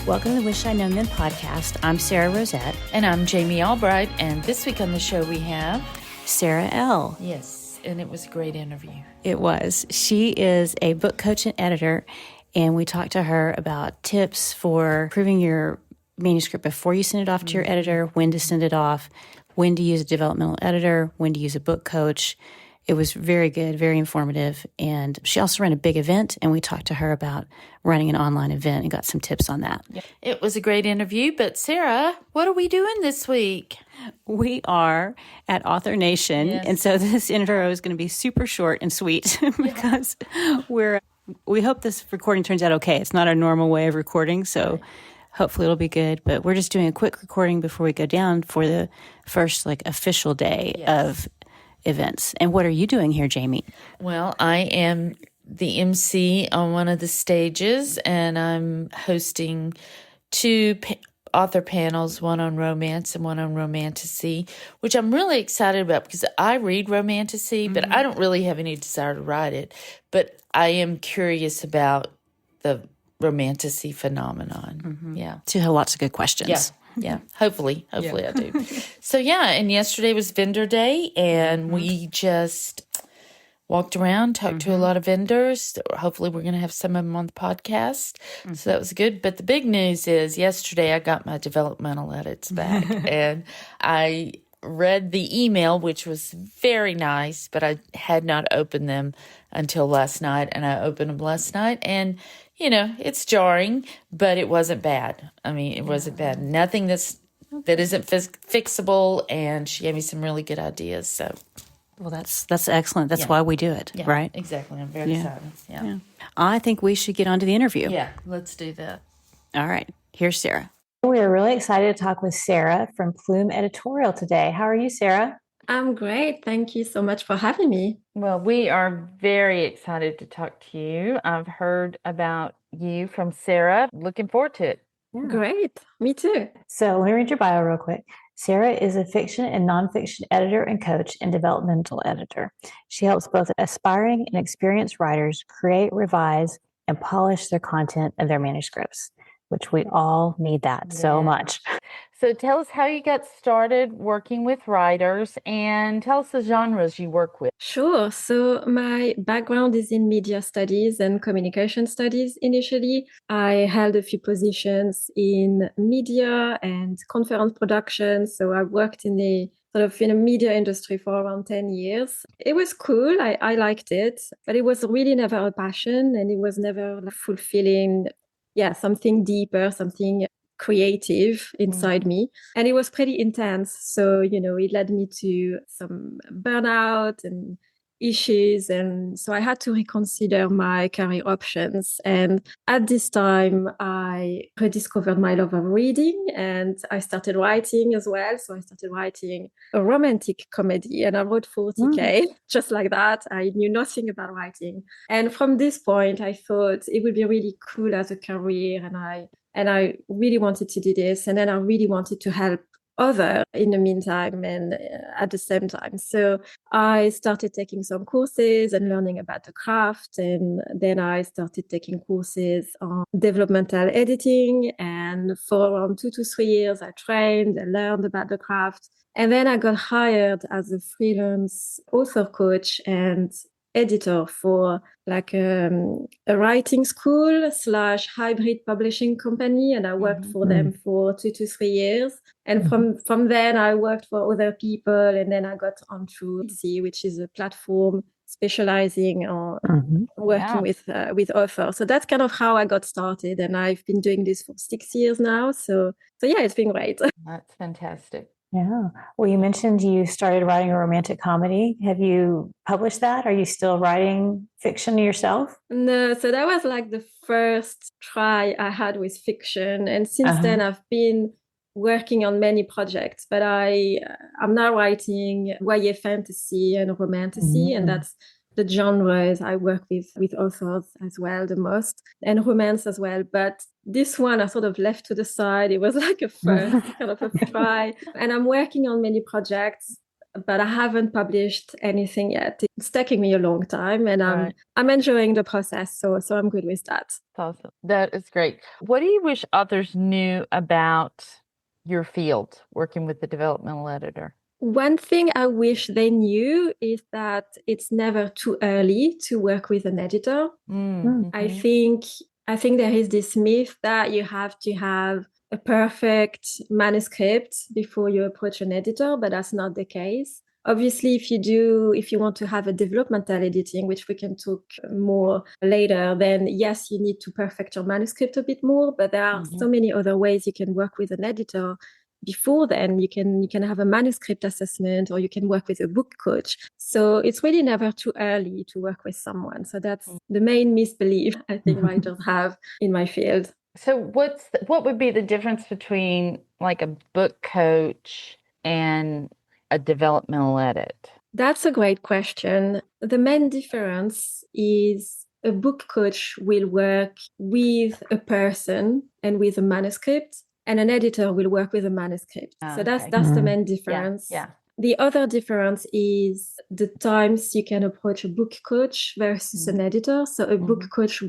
Welcome to the Wish I'd Known Then podcast. I'm Sarah Rosette. And I'm Jamie Albright. And this week on the show we have Sarah Elle. Yes, and it was a great interview. It was. She is a book coach and editor, and we talked to her about tips for improving your manuscript before you send it off to your editor, when to send it off, when to use a developmental editor, when to use a book coach. It was very good, very informative. And she also ran a big event, and we talked to her about running an online event and got some tips on that. Yeah. It was a great interview. But Sarah, what are we doing this week? We are at Author Nation. Yes. And so this intro is going to be super short and sweet because we hope this recording turns out okay. It's not our normal way of recording, so hopefully it'll be good. But we're just doing a quick recording before we go down for the first official day of events. And what are you doing here, Jamie? Well, I am the MC on one of the stages, and I'm hosting two author panels, one on romance and one on romantasy, which I'm really excited about because I read romantasy, but I don't really have any desire to write it. But I am curious about the romantasy phenomenon. Yeah. So you have lots of good questions. Yeah. Hopefully I do. So and yesterday was vendor day, and we just walked around, talked to a lot of vendors. Hopefully we're going to have some of them on the podcast. So that was good. But the big news is yesterday I got my developmental edits back and I read the email, which was very nice, but I had not opened them until last night, and I opened them last night, and it's jarring, but it wasn't bad. I mean, it wasn't bad. Nothing that isn't fixable, and she gave me some really good ideas. So, well, that's excellent. That's why we do it, right? Exactly. I'm very excited. Yeah. I think we should get on to the interview. Yeah, let's do that. All right. Here's Sarah. We are really excited to talk with Sarah from Plume Editorial today. How are you, Sarah? I'm great. Thank you so much for having me. Well, we are very excited to talk to you. I've heard about you from Sarah. Looking forward to it. Yeah. Great. Me too. So let me read your bio real quick. Sarah is a fiction and nonfiction editor and coach and developmental editor. She helps both aspiring and experienced writers create, revise, and polish their content of their manuscripts, which we all need that so much. So tell us how you got started working with writers, and tell us the genres you work with. Sure. So my background is in media studies and communication studies initially. I held a few positions in media and conference production. So I worked in the media industry for around 10 years. It was cool. I liked it, but it was really never a passion, and it was never fulfilling. Something deeper, something creative inside me. And it was pretty intense. So, it led me to some burnout and issues. And so I had to reconsider my career options. And at this time, I rediscovered my love of reading, and I started writing as well. So I started writing a romantic comedy, and I wrote 40K, just like that. I knew nothing about writing. And from this point, I thought it would be really cool as a career. And I really wanted to do this. And then I really wanted to help other in the meantime and at the same time. So I started taking some courses and learning about the craft. And then I started taking courses on developmental editing. And for around 2 to 3 years, I trained and learned about the craft. And then I got hired as a freelance author coach and editor for a writing school / hybrid publishing company. And I worked for them for 2 to 3 years. And from then I worked for other people. And then I got onto Etsy, which is a platform specializing on working with authors. So that's kind of how I got started. And I've been doing this for 6 years now. So it's been great. That's fantastic. Yeah. Well, you mentioned you started writing a romantic comedy. Have you published that? Are you still writing fiction yourself? No. So that was the first try I had with fiction. And since then, I've been working on many projects, but I'm now writing YA fantasy and romantasy, and that's the genres I work with authors as well the most, and romance as well. But this one I sort of left to the side. It was a first kind of a try. And I'm working on many projects. but I haven't published anything yet. It's taking me a long time, and Right. I'm enjoying the process, so I'm good with that. That's awesome. That is great. What do you wish others knew about your field, working with the developmental editor? One thing I wish they knew is that it's never too early to work with an editor. Mm-hmm. I think there is this myth that you have to have a perfect manuscript before you approach an editor, but that's not the case. Obviously, if you want to have a developmental editing, which we can talk more later, then yes, you need to perfect your manuscript a bit more, but there are so many other ways you can work with an editor. Before then, you can have a manuscript assessment, or you can work with a book coach. So it's really never too early to work with someone. So that's the main misbelief I think writers have in my field. So what would be the difference between like a book coach and a developmental edit? That's a great question. The main difference is a book coach will work with a person and with a manuscript, and an editor will work with a manuscript. So that's the main difference. Yeah. The other difference is the times you can approach a book coach versus an editor. So a book coach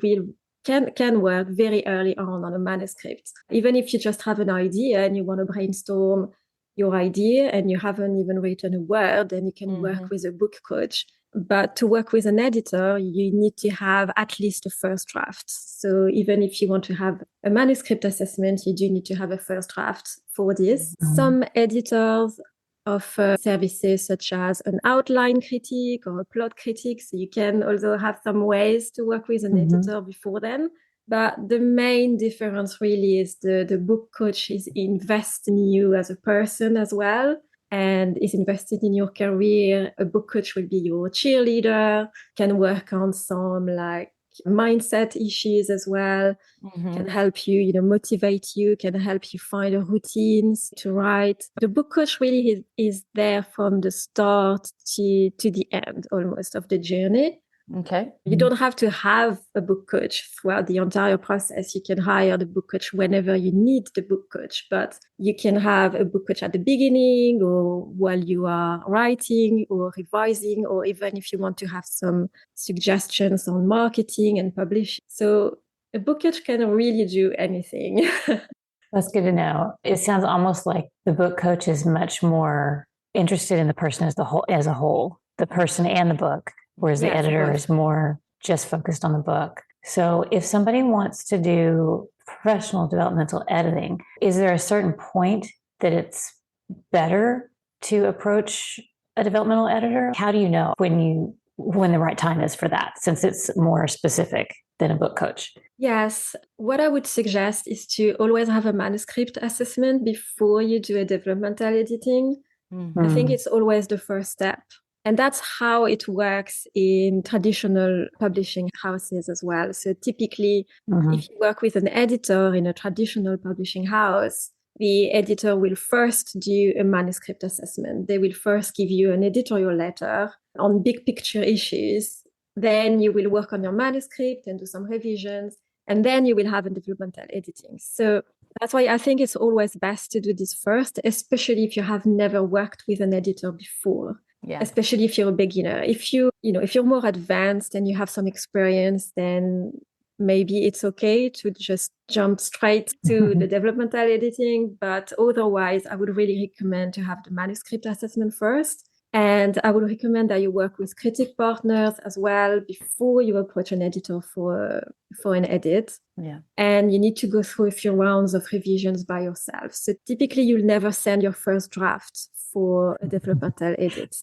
can work very early on a manuscript. Even if you just have an idea and you want to brainstorm your idea and you haven't even written a word, then you can work with a book coach. But to work with an editor, you need to have at least a first draft. So even if you want to have a manuscript assessment, you do need to have a first draft for this. Some editors offer services such as an outline critique or a plot critique. So you can also have some ways to work with an editor before then. But the main difference really is the book coach is investing in you as a person as well, and is invested in your career. A book coach will be your cheerleader, can work on some like mindset issues as well, can help you, motivate you, can help you find a routines to write. The book coach really is there from the start to the end almost of the journey. Okay. You don't have to have a book coach throughout the entire process. You can hire the book coach whenever you need the book coach, but you can have a book coach at the beginning or while you are writing or revising, or even if you want to have some suggestions on marketing and publishing. So a book coach can really do anything. That's good to know. It sounds almost like the book coach is much more interested in the person as a whole, the person and the book, whereas the editor is more just focused on the book. So if somebody wants to do professional developmental editing, is there a certain point that it's better to approach a developmental editor? How do you know when the right time is for that, since it's more specific than a book coach? Yes. What I would suggest is to always have a manuscript assessment before you do a developmental editing. I think it's always the first step. And that's how it works in traditional publishing houses as well. So typically, if you work with an editor in a traditional publishing house, the editor will first do a manuscript assessment. They will first give you an editorial letter on big picture issues. Then you will work on your manuscript and do some revisions. And then you will have a developmental editing. So that's why I think it's always best to do this first, especially if you have never worked with an editor before. Yeah. Especially if you're a beginner. If you're more advanced and you have some experience, then maybe it's okay to just jump straight to the developmental editing. But otherwise, I would really recommend to have the manuscript assessment first. And I would recommend that you work with critic partners as well before you approach an editor for an edit. Yeah. And you need to go through a few rounds of revisions by yourself. So typically you'll never send your first draft for a developmental edit.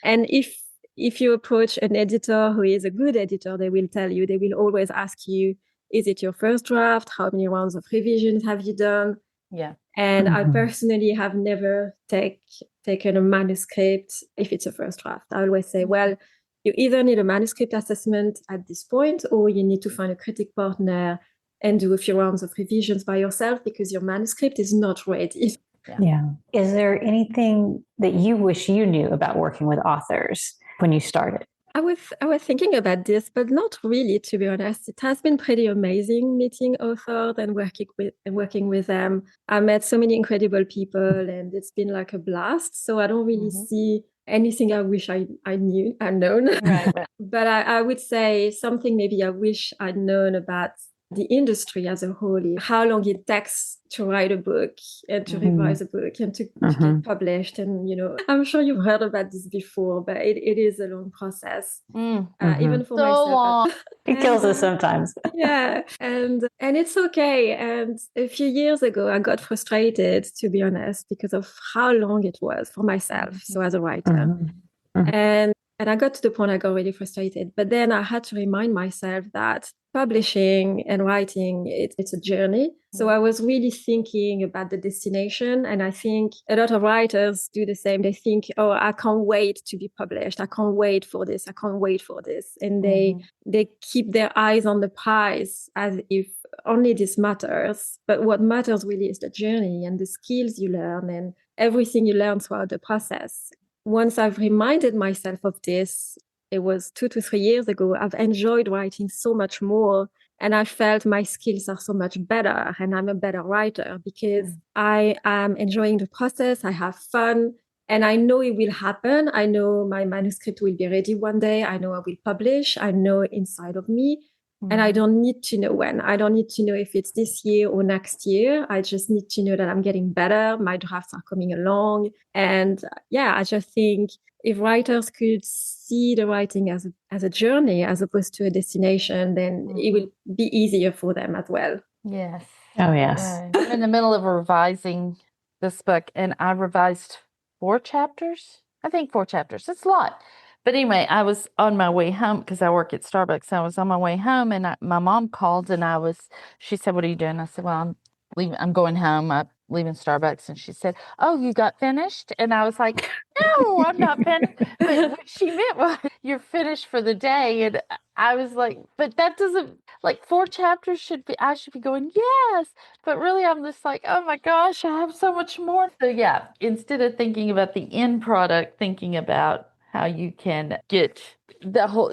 And if you approach an editor who is a good editor, they will always ask you, is it your first draft? How many rounds of revisions have you done? Yeah. And I personally have never taken a manuscript if it's a first draft. I always say, well, you either need a manuscript assessment at this point, or you need to find a critic partner and do a few rounds of revisions by yourself because your manuscript is not ready. Yeah. Is there anything that you wish you knew about working with authors when you started? I was thinking about this, but not really, to be honest. It has been pretty amazing meeting authors and working with them. I met so many incredible people, and it's been like a blast. So I don't really see anything I wish I'd known. Right. But I would say something maybe I wish I'd known about the industry as a whole, how long it takes to write a book and to revise a book and to get published. And, I'm sure you've heard about this before, but it is a long process. Even for So myself. long. It kills us sometimes. Yeah. And it's okay. And a few years ago, I got frustrated, to be honest, because of how long it was for myself. So as a writer. And I got to the point I got really frustrated. But then I had to remind myself that publishing and writing, it's a journey. So I was really thinking about the destination. And I think a lot of writers do the same. They think, oh, I can't wait to be published. I can't wait for this. I can't wait for this. And they keep their eyes on the prize as if only this matters. But what matters really is the journey and the skills you learn and everything you learn throughout the process. Once I've reminded myself of this, it was 2 to 3 years ago, I've enjoyed writing so much more. And I felt my skills are so much better and I'm a better writer because I am enjoying the process. I have fun and I know it will happen. I know my manuscript will be ready one day. I know I will publish. I know inside of me. And I don't need to know when. I don't need to know if it's this year or next year. I just need to know that I'm getting better. My drafts are coming along. And I just think if writers could see the writing as a journey as opposed to a destination, then it will be easier for them as well. Yes. Oh, yes. I'm in the middle of revising this book, and I revised 4 chapters. I think 4 chapters. It's a lot. But anyway, I was on my way home because I work at Starbucks. I was on my way home, and my mom called, and she said, "What are you doing?" I said, "Well, I'm going home. I'm leaving Starbucks." And she said, "Oh, you got finished?" And I was like, "No, I'm not finished." But what she meant was, "You're finished for the day." And I was like, "But that doesn't, like 4 chapters I should be going, yes." But really, I'm just like, "Oh my gosh, I have so much more." So yeah, instead of thinking about the end product, thinking about how you can get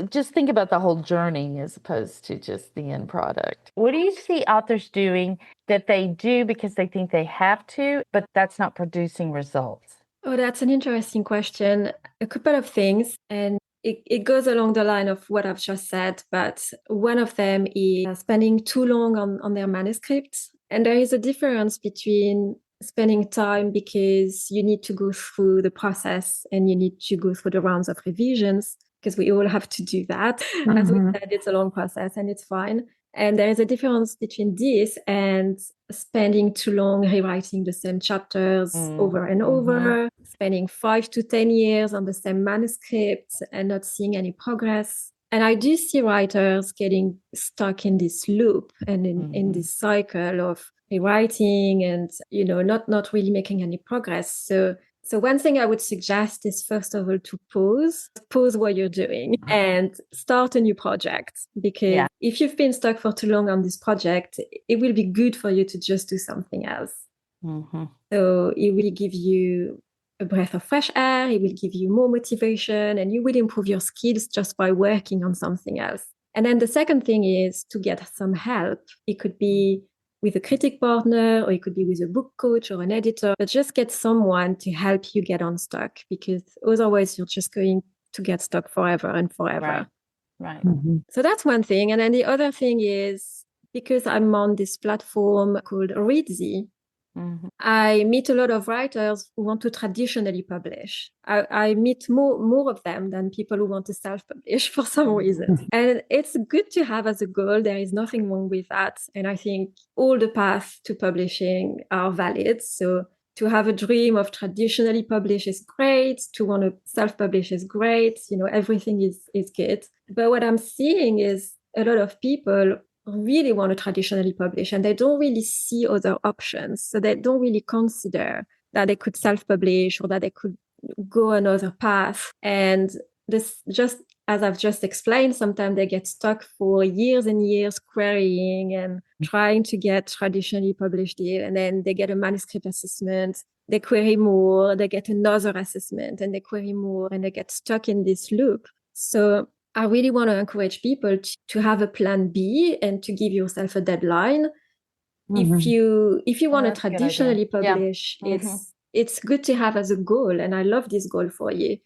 just think about the whole journey as opposed to just the end product. What do you see authors doing that they do because they think they have to, but that's not producing results? Oh, that's an interesting question. A couple of things, and it goes along the line of what I've just said, but one of them is spending too long on their manuscripts. And there is a difference between spending time because you need to go through the process and you need to go through the rounds of revisions, because we all have to do that. As we said, it's a long process and it's fine. And there is a difference between this and spending too long rewriting the same chapters over and over, spending 5 to 10 years on the same manuscript and not seeing any progress. And I do see writers getting stuck in this loop and in this cycle of rewriting and, not really making any progress. So one thing I would suggest is, first of all, to pause what you're doing and start a new project. Because if you've been stuck for too long on this project, it will be good for you to just do something else. So it will give you a breath of fresh air. It will give you more motivation and you will improve your skills just by working on something else. And then the second thing is to get some help. It could be with a critic partner, or it could be with a book coach or an editor, but just get someone to help you get unstuck, because otherwise you're just going to get stuck forever and forever. Right. So that's one thing. And then the other thing is, because I'm on this platform called Readsy, I meet a lot of writers who want to traditionally publish. I meet more of them than people who want to self-publish for some reason. And it's good to have as a goal. There is nothing wrong with that. And I think all the paths to publishing are valid. So to have a dream of traditionally publish is great. To want to self-publish is great. Everything is good. But what I'm seeing is a lot of people really want to traditionally publish and they don't really see other options. So they don't really consider that they could self-publish or that they could go another path. And this, just as I've just explained, sometimes they get stuck for years and years querying and trying to get traditionally published deal. And then they get a manuscript assessment, they query more, they get another assessment and they query more, and they get stuck in this loop. So I really want to encourage people to have a plan B and to give yourself a deadline. If you want to that's a good idea. traditionally Yeah. publish, it's good to have as a goal, and I love this goal for you.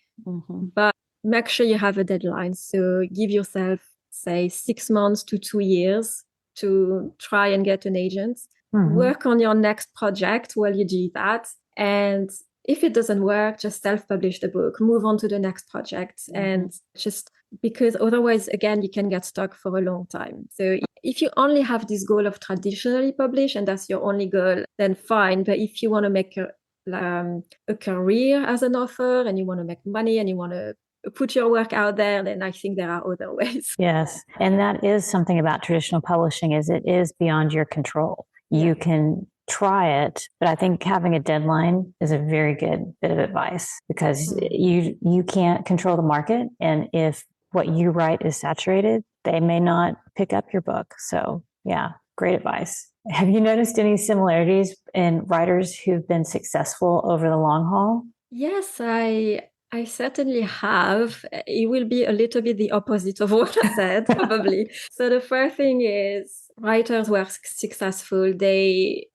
But make sure you have a deadline. So give yourself, say, 6 months to 2 years to try and get an agent. Work on your next project while you do that. And if it doesn't work, just self-publish the book, move on to the next project. And just because otherwise, again, you can get stuck for a long time. So if you only have this goal of traditionally publish and that's your only goal, then fine. But if you want to make a career as an author and you want to make money and you want to put your work out there, then I think there are other ways. Yes. And that is something about traditional publishing is it is beyond your control. You can try it, but I think having a deadline is a very good bit of advice because you can't control the market. And if what you write is saturated, they may not pick up your book. So yeah, great advice. Have you noticed any similarities in writers who've been successful over the long haul? Yes, I certainly have. It will be a little bit the opposite of what I said, probably. So the first thing is writers who are successful, they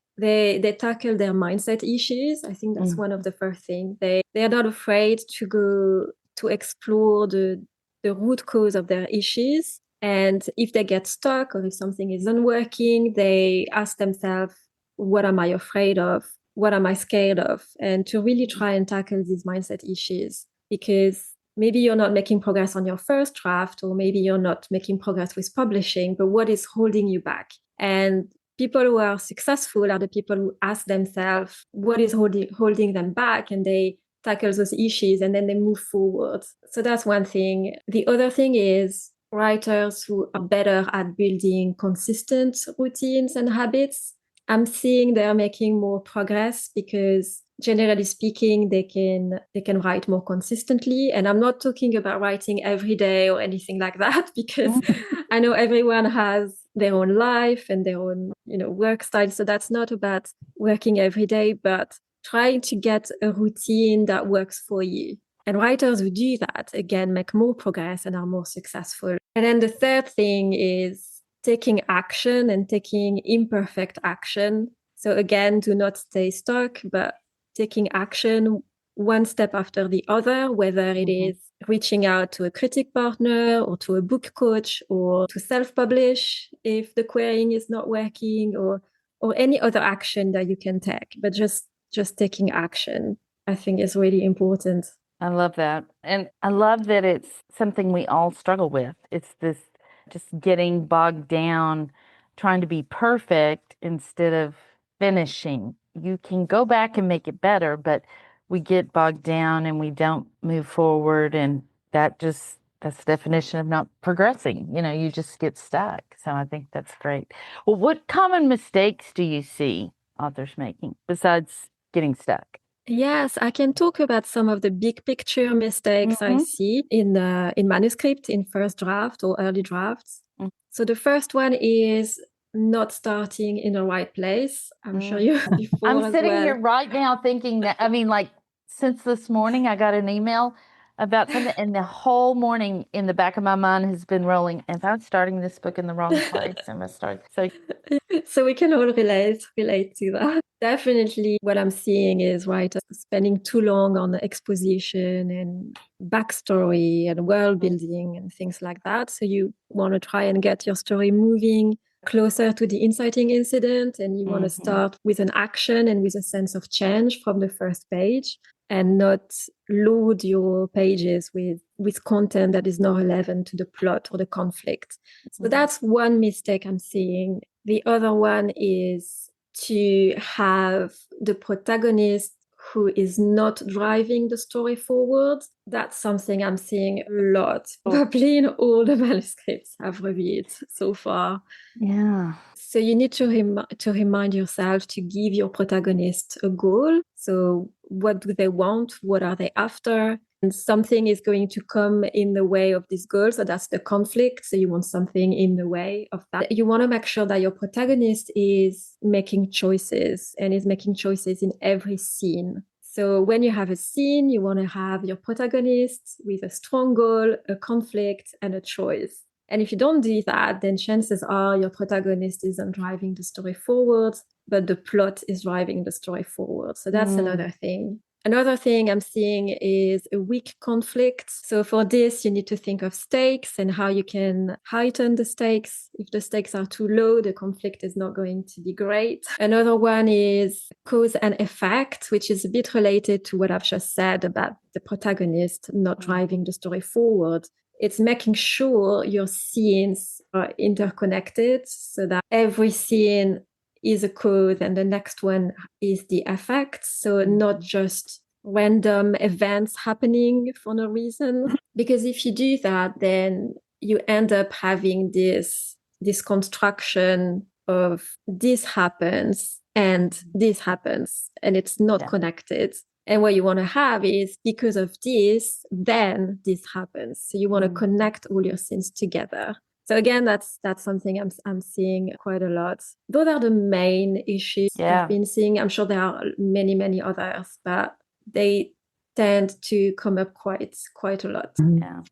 tackle their mindset issues. I think that's one of the first things. They are not afraid to go to explore the root cause of their issues. And if they get stuck or if something isn't working, they ask themselves, what am I afraid of? What am I scared of? And to really try and tackle these mindset issues, because maybe you're not making progress on your first draft, or maybe you're not making progress with publishing, but what is holding you back? And people who are successful are the people who ask themselves what is holding them back, and they tackle those issues and then they move forward. So that's one thing. The other thing is writers who are better at building consistent routines and habits. I'm seeing they're making more progress because generally speaking, they can write more consistently. And I'm not talking about writing every day or anything like that, because I know everyone has their own life and their own, work style. So that's not about working every day, but trying to get a routine that works for you. And writers who do that, again, make more progress and are more successful. And then the third thing is taking action and taking imperfect action. So again, do not stay stuck, but taking action one step after the other, whether it is reaching out to a critic partner or to a book coach or to self-publish if the querying is not working, or any other action that you can take. But just taking action, I think, is really important. I love that. And I love that it's something we all struggle with. It's this just getting bogged down, trying to be perfect instead of finishing. You can go back and make it better, but we get bogged down and we don't move forward. And that's the definition of not progressing. You just get stuck. So I think that's great. Well, what common mistakes do you see authors making besides getting stuck? Yes, I can talk about some of the big picture mistakes I see in manuscript, in first draft or early drafts. So the first one is not starting in the right place. I'm sure you before I'm as sitting well. here right now thinking that, since this morning I got an email about something, and the whole morning in the back of my mind has been rolling. If I'm starting this book in the wrong place, I must start. So we can all relate to that. Definitely what I'm seeing is writers spending too long on the exposition and backstory and world building and things like that. So you want to try and get your story moving closer to the inciting incident, and you want to start with an action and with a sense of change from the first page, and not load your pages with content that is not relevant to the plot or the conflict. So that's one mistake I'm seeing. The other one is to have the protagonist who is not driving the story forward. That's something I'm seeing a lot, probably in all the manuscripts I've reviewed so far. Yeah. So you need to remind yourself to give your protagonist a goal. So what do they want? What are they after? And something is going to come in the way of this goal. So that's the conflict. So you want something in the way of that. You want to make sure that your protagonist is making choices, and is making choices in every scene. So when you have a scene, you want to have your protagonist with a strong goal, a conflict, and a choice. And if you don't do that, then chances are your protagonist isn't driving the story forward, but the plot is driving the story forward. So that's another thing. Another thing I'm seeing is a weak conflict. So for this, you need to think of stakes and how you can heighten the stakes. If the stakes are too low, the conflict is not going to be great. Another one is cause and effect, which is a bit related to what I've just said about the protagonist not driving the story forward. It's making sure your scenes are interconnected so that every scene is a cause and the next one is the effect. So not just random events happening for no reason. Because if you do that, then you end up having this construction of this happens and this happens and it's not connected. And what you want to have is because of this, then this happens. So you want to connect all your scenes together. So again, that's something I'm seeing quite a lot. Those are the main issues I've been seeing. I'm sure there are many, many others, but they tend to come up quite a lot.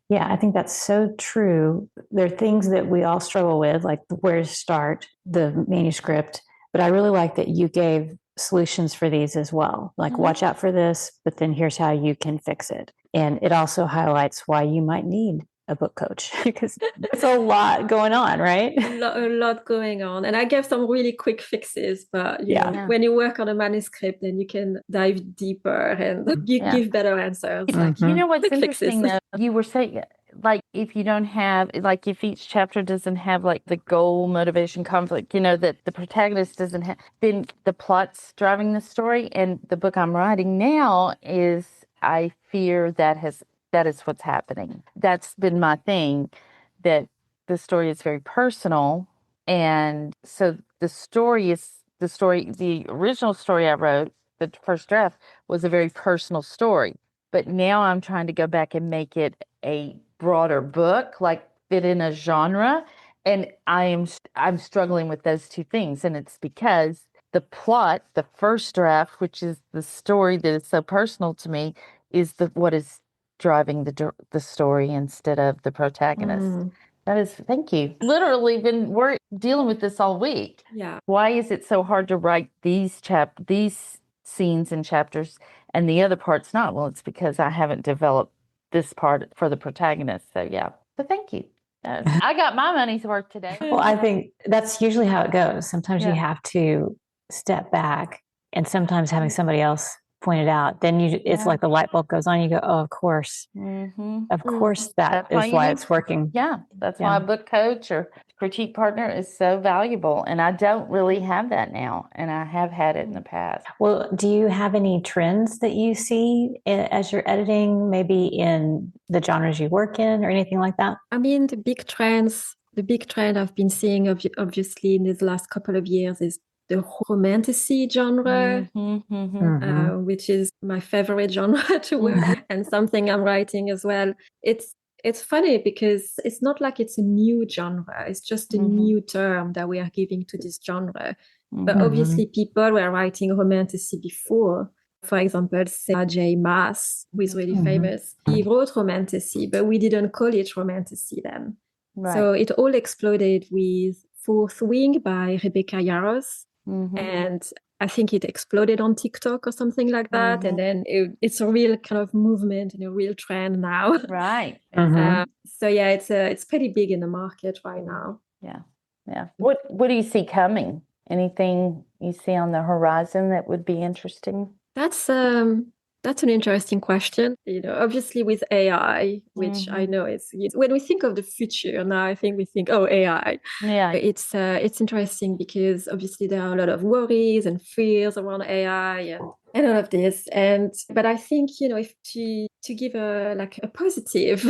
Yeah, I think that's so true. There are things that we all struggle with, like where to start the manuscript. But I really like that you gave solutions for these as well. Like, watch out for this, but then here's how you can fix it. And it also highlights why you might need a book coach because there's a lot going on, right? A lot going on. And I gave some really quick fixes, but you know, when you work on a manuscript, then you can dive deeper and give better answers. Like, you know what's interesting though? You were saying, like, if you don't have, like, if each chapter doesn't have like the goal, motivation, conflict, you know, that the protagonist doesn't have, then the plot's driving the story. And the book I'm writing now is, I fear that is what's happening. That's been my thing, that the story is very personal. And so the original story I wrote, the first draft, was a very personal story. But now I'm trying to go back and make it a broader book, like fit in a genre. And I'm struggling with those two things. And it's because the plot, the first draft, which is the story that is so personal to me, is what is driving the story instead of the protagonist. That is, thank you. Literally we're dealing with this all week. Yeah. Why is it so hard to write these scenes and chapters and the other parts not? Well, it's because I haven't developed this part for the protagonist. So yeah. So thank you. I got my money's worth today. Well, I think that's usually how it goes. Sometimes you have to step back, and sometimes having somebody else point it out, then it's like the light bulb goes on. You go, oh, of course. Of course, that's why it's working. Yeah, that's why a book coach or critique partner is so valuable. And I don't really have that now, and I have had it in the past. Well, do you have any trends that you see as you're editing, maybe in the genres you work in or anything like that? I mean, the big trend I've been seeing, obviously, in these last couple of years is the romantasy genre, which is my favorite genre to work with, and something I'm writing as well. It's funny because it's not like it's a new genre. It's just a new term that we are giving to this genre. But obviously people were writing romantasy before. For example, Sarah J. Maas, who is really famous. He wrote romantasy, but we didn't call it romantasy then. Right. So it all exploded with Fourth Wing by Rebecca Yarros. And I think it exploded on TikTok or something like that. And then it's a real kind of movement and a real trend now. Right. So yeah, it's pretty big in the market right now. Yeah. What do you see coming? Anything you see on the horizon that would be interesting? That's an interesting question. You know, obviously with AI, which I know is when we think of the future now, I think we think, oh, AI. Yeah, it's interesting because obviously there are a lot of worries and fears around AI and all of this. But I think, you know, if to give a positive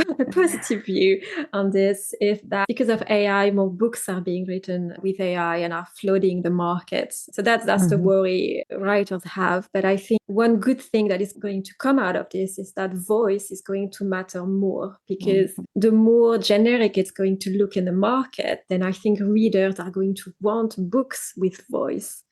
view on this, is that because of AI, more books are being written with AI and are flooding the market. So that's the worry writers have. But I think one good thing that is going to come out of this is that voice is going to matter more, because the more generic it's going to look in the market, then I think readers are going to want books with voice.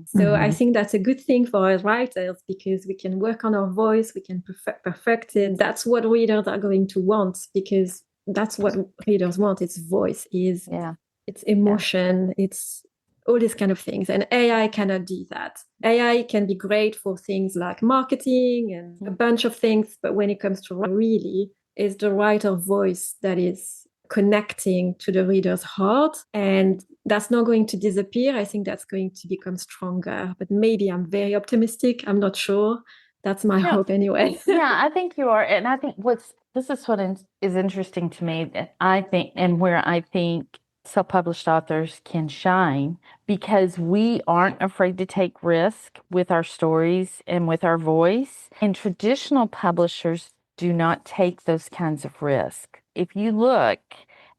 So I think that's a good thing for us writers because we can work on our voice, we can perfect it. That's what readers are going to want because that's what readers want. It's voice, it's emotion, it's all these kind of things. And AI cannot do that. AI can be great for things like marketing and a bunch of things, but when it comes to really, it's the writer voice that is connecting to the reader's heart, and that's not going to disappear. I think that's going to become stronger, but maybe I'm very optimistic. I'm not sure. That's my hope anyway. Yeah, I think you are. And I think this is what is interesting to me, that I think, and where I think self-published authors can shine, because we aren't afraid to take risk with our stories and with our voice. And traditional publishers do not take those kinds of risk. If you look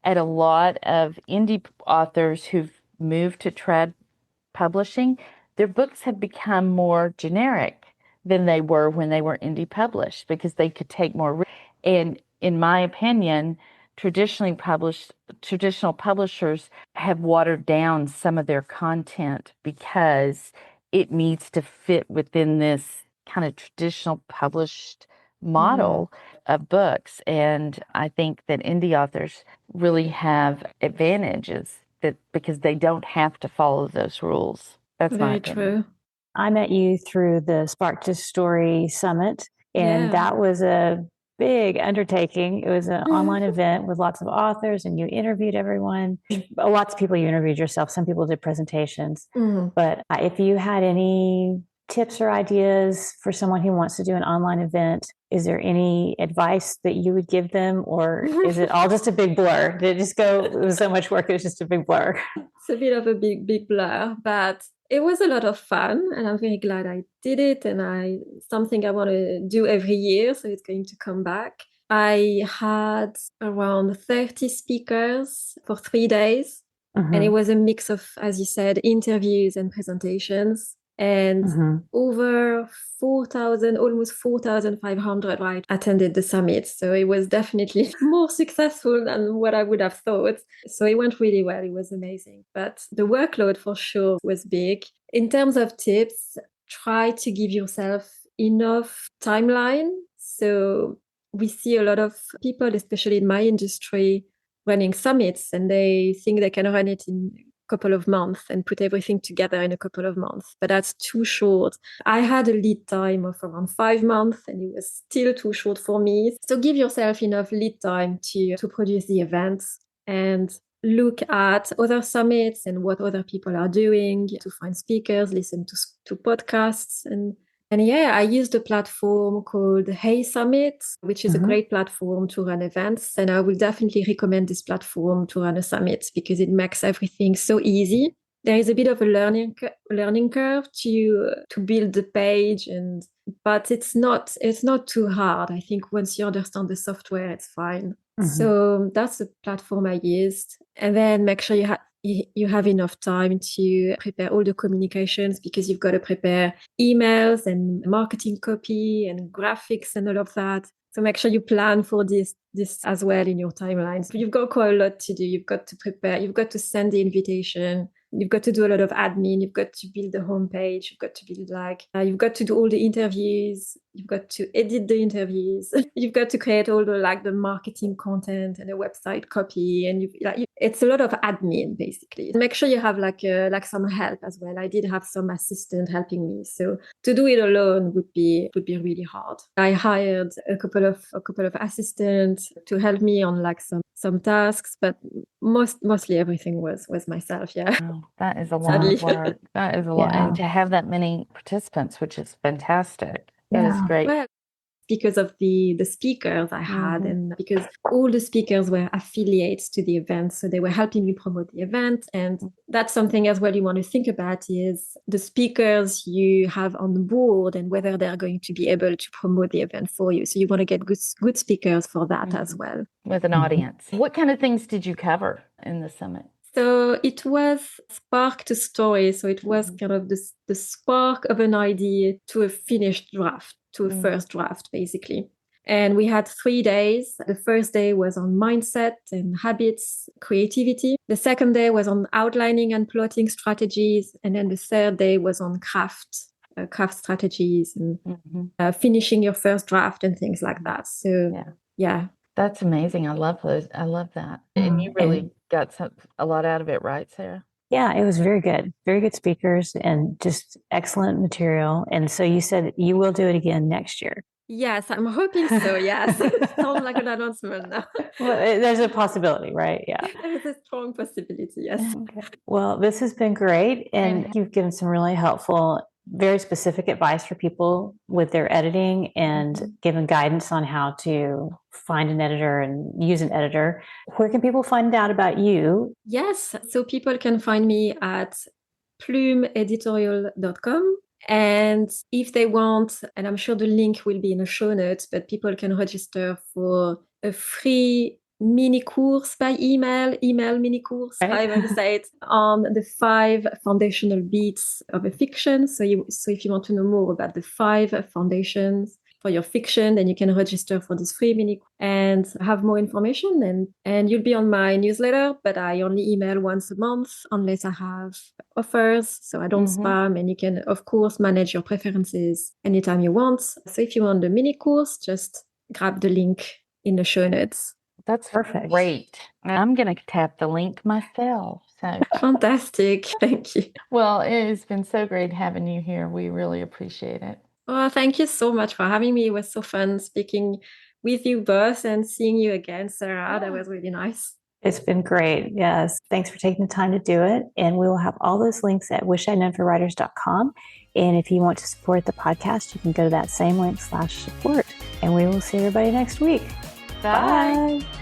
at a lot of indie authors who've moved to trad publishing, their books have become more generic than they were when they were indie published because they could take more risk. And in my opinion, traditional publishers have watered down some of their content because it needs to fit within this kind of traditional published model of books. And I think that indie authors really have advantages that because they don't have to follow those rules. That's my Very opinion. true. I met you through the Spark to Story Summit, and that was a big undertaking. It was an online event with lots of authors, and you interviewed everyone. Lots of people you interviewed yourself. Some people did presentations. But if you had any tips or ideas for someone who wants to do an online event, is there any advice that you would give them, or is it all just a big blur? Did it just go, it was so much work, it was just a big blur? It's a bit of a big blur, but it was a lot of fun, and I'm very glad I did it. And something I want to do every year, so it's going to come back. I had around 30 speakers for 3 days, and it was a mix of, as you said, interviews and presentations. And over 4,000, almost 4,500 attended the summit. So it was definitely more successful than what I would have thought. So it went really well. It was amazing. But the workload for sure was big. In terms of tips, try to give yourself enough timeline. So we see a lot of people, especially in my industry, running summits, and they think they can run it in couple of months and put everything together in a couple of months, but that's too short. I had a lead time of around 5 months, and it was still too short for me. So give yourself enough lead time to produce the events, and look at other summits and what other people are doing to find speakers, listen to podcasts. And I used a platform called Hey Summit, which is a great platform to run events. And I will definitely recommend this platform to run a summit because it makes everything so easy. There is a bit of a learning curve to build the page, but it's not too hard. I think once you understand the software, it's fine. So that's the platform I used. And then make sure you have enough time to prepare all the communications, because you've got to prepare emails and marketing copy and graphics and all of that. So make sure you plan for this as well in your timelines. You've got quite a lot to do. You've got to prepare. You've got to send the invitation. You've got to do a lot of admin. You've got to build the homepage. You've got to build you've got to do all the interviews. You've got to edit the interviews. You've got to create all the marketing content and the website copy. And it's a lot of admin basically. Make sure you have some help as well. I did have some assistant helping me. So to do it alone would be really hard. I hired a couple of assistants to help me on some tasks, but mostly everything was myself. Yeah. Oh, that is a lot of work. That is a lot. And to have that many participants, which is fantastic. That is great. Well, because of the speakers I had, and because all the speakers were affiliates to the event, so they were helping me promote the event. And that's something as well you want to think about, is the speakers you have on board and whether they're going to be able to promote the event for you. So you want to get good speakers for that as well. With an audience. What kind of things did you cover in the summit? So it was spark to story. So it was kind of the spark of an idea to a finished draft, to a first draft, basically. And we had 3 days. The first day was on mindset and habits, creativity. The second day was on outlining and plotting strategies. And then the third day was on craft strategies and finishing your first draft and things like that. So, yeah. That's amazing. I love those. I love that. And you really got a lot out of it, right, Sarah? Yeah, it was very good. Very good speakers and just excellent material. And so you said you will do it again next year. Yes, I'm hoping so. Yes. Sounds like an announcement now. Well, there's a possibility, right? Yeah. There's a strong possibility. Yes. Okay. Well, this has been great. And you've given some really helpful, very specific advice for people with their editing and given guidance on how to find an editor and use an editor. Where can people find out about you? Yes. So people can find me at plumeeditorial.com. And if they want, and I'm sure the link will be in the show notes, but people can register for a free mini course by email mini course by website on the 5 foundational beats of a fiction. So if you want to know more about the 5 foundations for your fiction, then you can register for this free mini and have more information. And you'll be on my newsletter, but I only email once a month unless I have offers. So I don't spam, and you can, of course, manage your preferences anytime you want. So if you want the mini course, just grab the link in the show notes. That's perfect. Great. I'm going to tap the link myself. So fantastic. Thank you. Well, it has been so great having you here. We really appreciate it. Oh, thank you so much for having me. It was so fun speaking with you both and seeing you again, Sarah. That was really nice. It's been great. Yes. Thanks for taking the time to do it. And we will have all those links at wishidknownforwriters.com. And if you want to support the podcast, you can go to that same link /support. And we will see everybody next week. Bye. Bye.